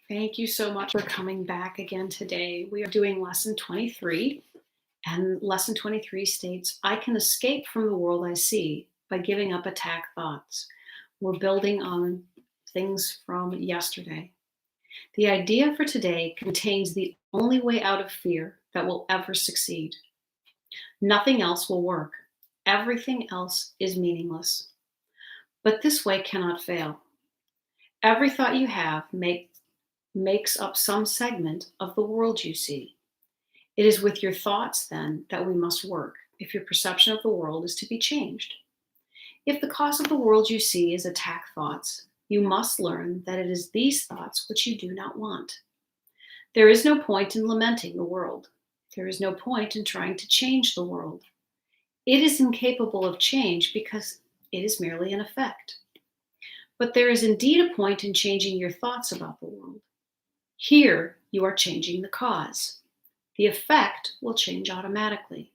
Thank you so much for coming back again today. We are doing lesson 23, and lesson 23 states, I can escape from the world I see by giving up attack thoughts. We're building on things from yesterday. The idea for today contains the only way out of fear that will ever succeed. Nothing else will work. Everything else is meaningless. But this way cannot fail. Every thought you have makes up some segment of the world you see. It is with your thoughts, then, that we must work if your perception of the world is to be changed. If the cause of the world you see is attack thoughts, you must learn that it is these thoughts which you do not want. There is no point in lamenting the world. There is no point in trying to change the world. It is incapable of change because it is merely an effect. But there is indeed a point in changing your thoughts about the world. Here, you are changing the cause. The effect will change automatically.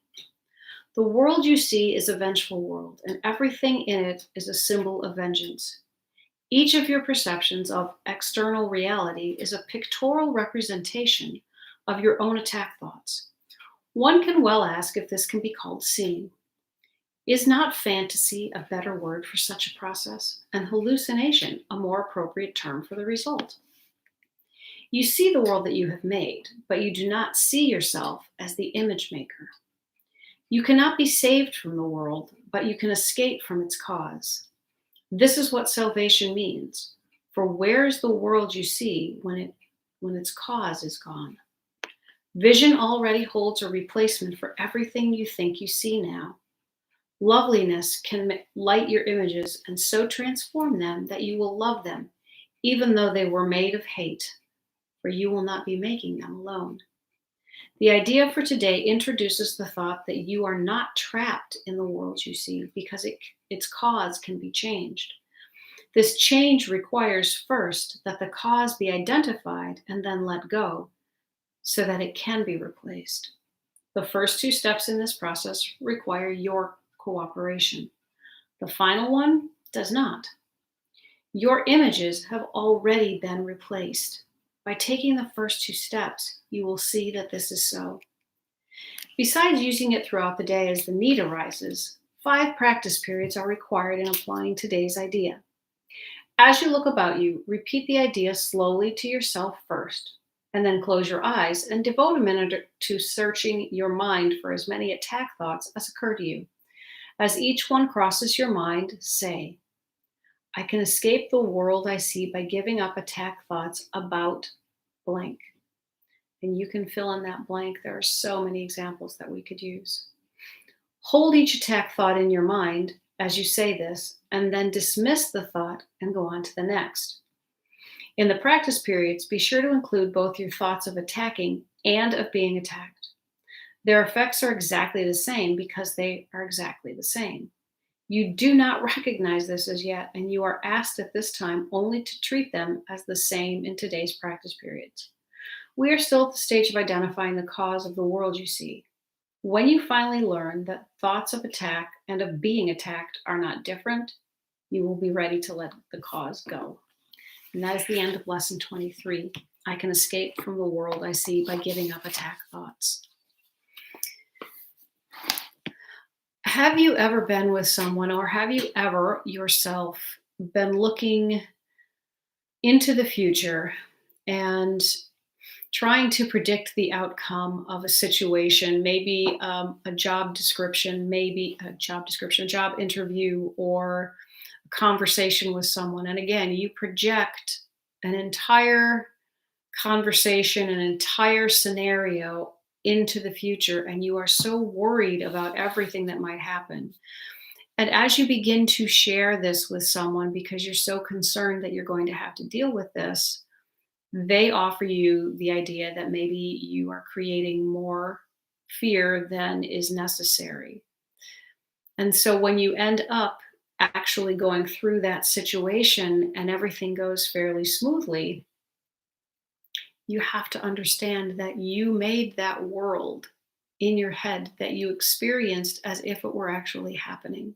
The world you see is a vengeful world, and everything in it is a symbol of vengeance. Each of your perceptions of external reality is a pictorial representation of your own attack thoughts. One can well ask if this can be called seeing. Is not fantasy a better word for such a process, and hallucination a more appropriate term for the result? You see the world that you have made, but you do not see yourself as the image maker. You cannot be saved from the world, but you can escape from its cause. This is what salvation means. For where is the world you see when its cause is gone? Vision already holds a replacement for everything you think you see now. Loveliness can light your images and so transform them that you will love them, even though they were made of hate, for you will not be making them alone. The idea for today introduces the thought that you are not trapped in the world you see because its cause can be changed. This change requires first that the cause be identified and then let go so that it can be replaced. The first two steps in this process require your cooperation. The final one does not. Your images have already been replaced. By taking the first two steps, you will see that this is so. Besides using it throughout the day as the need arises, 5 practice periods are required in applying today's idea. As you look about you, repeat the idea slowly to yourself first, and then close your eyes and devote a minute to searching your mind for as many attack thoughts as occur to you. As each one crosses your mind, say, I can escape the world I see by giving up attack thoughts about blank. And you can fill in that blank. There are so many examples that we could use. Hold each attack thought in your mind as you say this, and then dismiss the thought and go on to the next. In the practice periods, be sure to include both your thoughts of attacking and of being attacked. Their effects are exactly the same because they are exactly the same. You do not recognize this as yet, and you are asked at this time only to treat them as the same in today's practice periods. We are still at the stage of identifying the cause of the world you see. When you finally learn that thoughts of attack and of being attacked are not different, you will be ready to let the cause go. And that is the end of lesson 23. I can escape from the world I see by giving up attack thoughts. Have you ever been with someone, or have you ever yourself been looking into the future and trying to predict the outcome of a situation, maybe a job description, a job interview, or a conversation with someone? And again, you project an entire conversation, an entire scenario into the future, and you are so worried about everything that might happen. And as you begin to share this with someone because you're so concerned that you're going to have to deal with this, they offer you the idea that maybe you are creating more fear than is necessary. And so when you end up actually going through that situation and everything goes fairly smoothly, you have to understand that you made that world in your head that you experienced as if it were actually happening.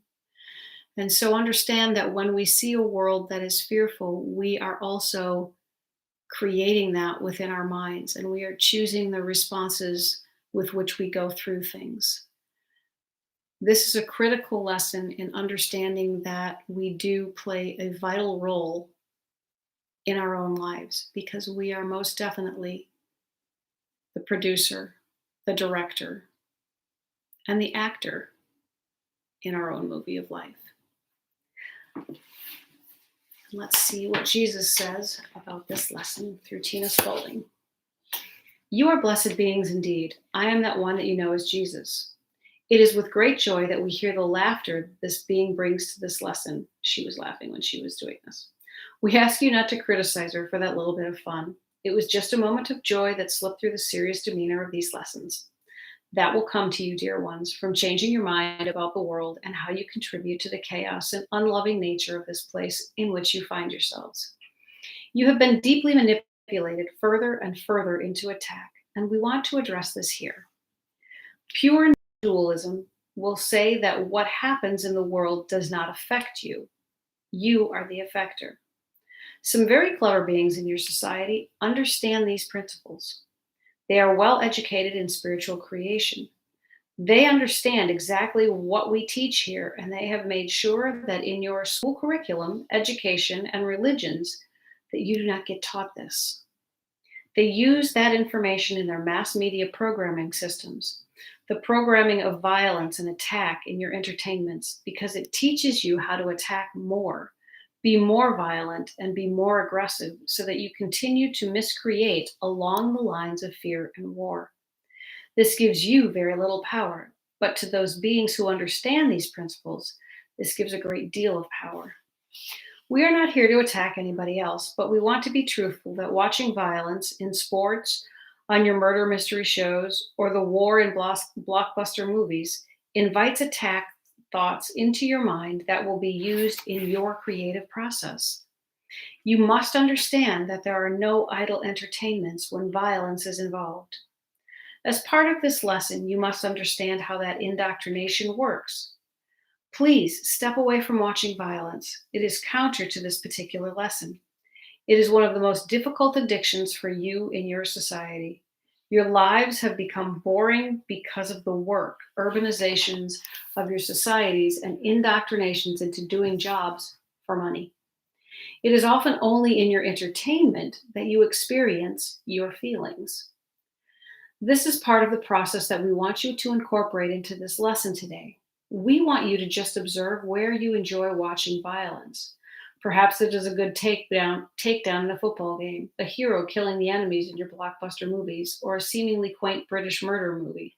And so understand that when we see a world that is fearful, we are also creating that within our minds, and we are choosing the responses with which we go through things. This is a critical lesson in understanding that we do play a vital role in our own lives because we are most definitely the producer, the director, and the actor in our own movie of life. Let's see what Jesus says about this lesson through Tina Spalding. You are blessed beings indeed. I am that one that you know as Jesus. It is with great joy that we hear the laughter this being brings to this lesson. She was laughing when she was doing this. We ask you not to criticize her for that little bit of fun. It was just a moment of joy that slipped through the serious demeanor of these lessons. That will come to you, dear ones, from changing your mind about the world and how you contribute to the chaos and unloving nature of this place in which you find yourselves. You have been deeply manipulated further and further into attack, and we want to address this here. Pure dualism will say that what happens in the world does not affect you. You are the effector. Some very clever beings in your society understand these principles. They are well educated in spiritual creation. They understand exactly what we teach here, and they have made sure that in your school curriculum, education, and religions, that you do not get taught this. They use that information in their mass media programming systems, the programming of violence and attack in your entertainments, because it teaches you how to attack more, be more violent, and be more aggressive so that you continue to miscreate along the lines of fear and war. This gives you very little power, but to those beings who understand these principles, this gives a great deal of power. We are not here to attack anybody else, but we want to be truthful that watching violence in sports, on your murder mystery shows, or the war in blockbuster movies invites attack thoughts into your mind that will be used in your creative process. You must understand that there are no idle entertainments when violence is involved. As part of this lesson, you must understand how that indoctrination works. Please step away from watching violence. It is counter to this particular lesson. It is one of the most difficult addictions for you in your society. Your lives have become boring because of the work, urbanizations of your societies, and indoctrinations into doing jobs for money. It is often only in your entertainment that you experience your feelings. This is part of the process that we want you to incorporate into this lesson today. We want you to just observe where you enjoy watching violence. Perhaps it is a good takedown in a football game, a hero killing the enemies in your blockbuster movies, or a seemingly quaint British murder movie.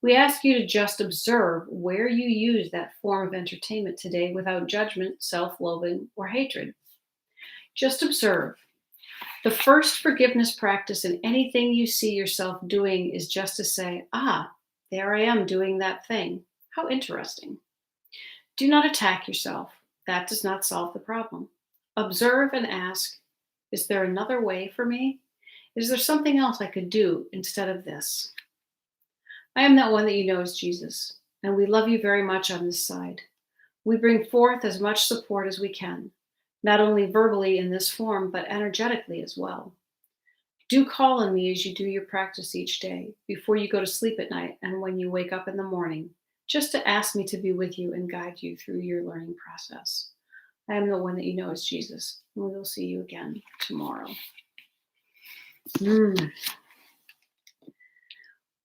We ask you to just observe where you use that form of entertainment today without judgment, self-loathing, or hatred. Just observe. The first forgiveness practice in anything you see yourself doing is just to say, there I am doing that thing. How interesting. Do not attack yourself. That does not solve the problem. Observe and ask, is there another way for me? Is there something else I could do instead of this? I am that one that you know as Jesus, and we love you very much on this side. We bring forth as much support as we can, not only verbally in this form, but energetically as well. Do call on me as you do your practice each day, before you go to sleep at night and when you wake up in the morning, just to ask me to be with you and guide you through your learning process. I am the one that you know as Jesus, and we will see you again tomorrow.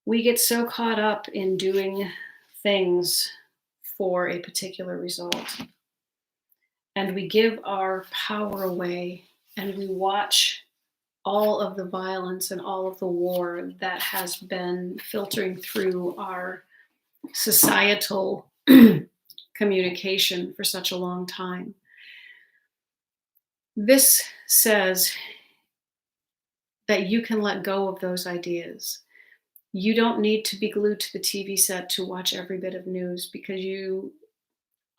We get so caught up in doing things for a particular result, and we give our power away, and we watch all of the violence and all of the war that has been filtering through our societal communication for such a long time. This says that you can let go of those ideas. You don't need to be glued to the TV set to watch every bit of news because you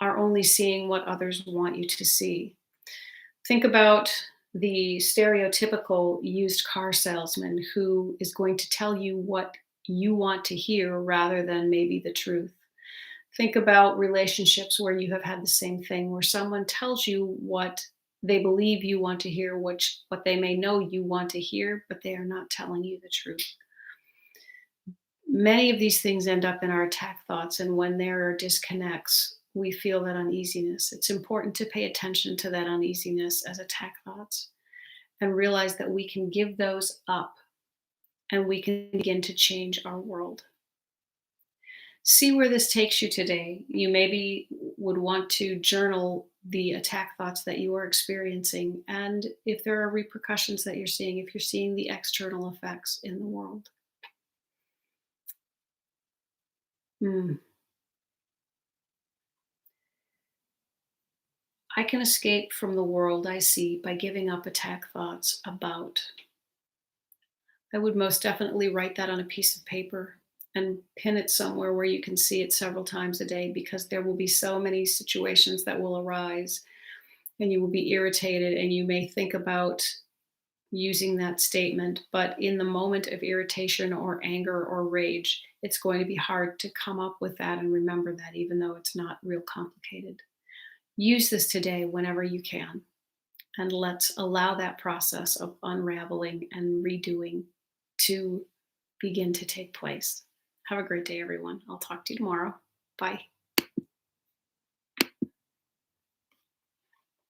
are only seeing what others want you to see. Think about the stereotypical used car salesman who is going to tell you what you want to hear rather than maybe the truth. Think about relationships where you have had the same thing, where someone tells you what They believe you want to hear what they may know you want to hear, but they are not telling you the truth. Many of these things end up in our attack thoughts, and when there are disconnects, we feel that uneasiness. It's important to pay attention to that uneasiness as attack thoughts and realize that we can give those up and we can begin to change our world. See where this takes you today. You maybe would want to journal the attack thoughts that you are experiencing, and if there are repercussions that you're seeing, if you're seeing the external effects in the world. Hmm. I can escape from the world I see by giving up attack thoughts about. I would most definitely write that on a piece of paper and pin it somewhere where you can see it several times a day, because there will be so many situations that will arise and you will be irritated and you may think about using that statement. But in the moment of irritation or anger or rage, it's going to be hard to come up with that and remember that, even though it's not real complicated. Use this today whenever you can. And let's allow that process of unraveling and redoing to begin to take place. Have a great day, everyone. I'll talk to you tomorrow. Bye.